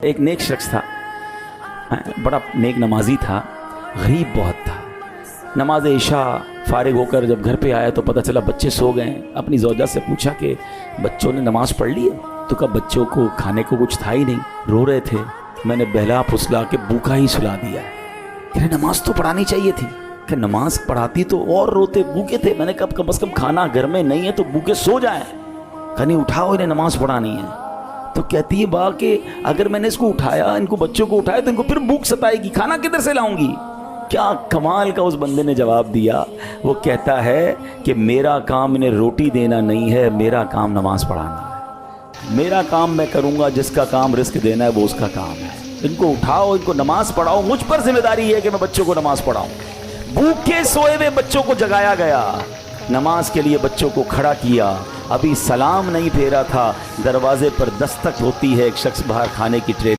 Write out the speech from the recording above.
ایک نیک شخص تھا، بڑا نیک نمازی تھا، غریب بہت تھا۔ نماز عشاء فارغ ہو کر جب گھر پہ آیا تو پتہ چلا بچے سو گئے ہیں۔ اپنی زوجہ سے پوچھا کہ بچوں نے نماز پڑھ لی ہے؟ تو کہا بچوں کو کھانے کو کچھ تھا ہی نہیں، رو رہے تھے، میں نے بہلا پھسلا کے بھوکا ہی سلا دیا ہے۔ کہ نماز تو پڑھانی چاہیے تھی، کہ نماز پڑھاتی تو اور روتے، بھوکے تھے، میں نے کم از کم کھانا گھر میں نہیں ہے تو بھوکے سو جائیں، کہنی اٹھاؤ انہیں نماز پڑھانی ہے۔ تو کہتی ہے با کہ اگر میں نے اس کو اٹھایا، ان کو بچوں کو اٹھایا تو ان کو پھر بھوک ستائے گی، کھانا کدھر سے لاؤں گی؟ کیا کمال کا اس بندے نے جواب دیا۔ وہ کہتا ہے کہ میرا کام انہیں روٹی دینا نہیں ہے، میرا کام نماز پڑھانا ہے۔ میرا کام میں کروں گا، جس کا کام رزق دینا ہے وہ اس کا کام ہے۔ ان کو اٹھاؤ، ان کو نماز پڑھاؤ، مجھ پر ذمہ داری ہے کہ میں بچوں کو نماز پڑھاؤں۔ بھوکے سوئے ہوئے بچوں کو جگایا گیا، نماز کے لیے بچوں کو کھڑا کیا، ابھی سلام نہیں پھیرا تھا، دروازے پر دستک ہوتی ہے، ایک شخص باہر کھانے کی ٹرے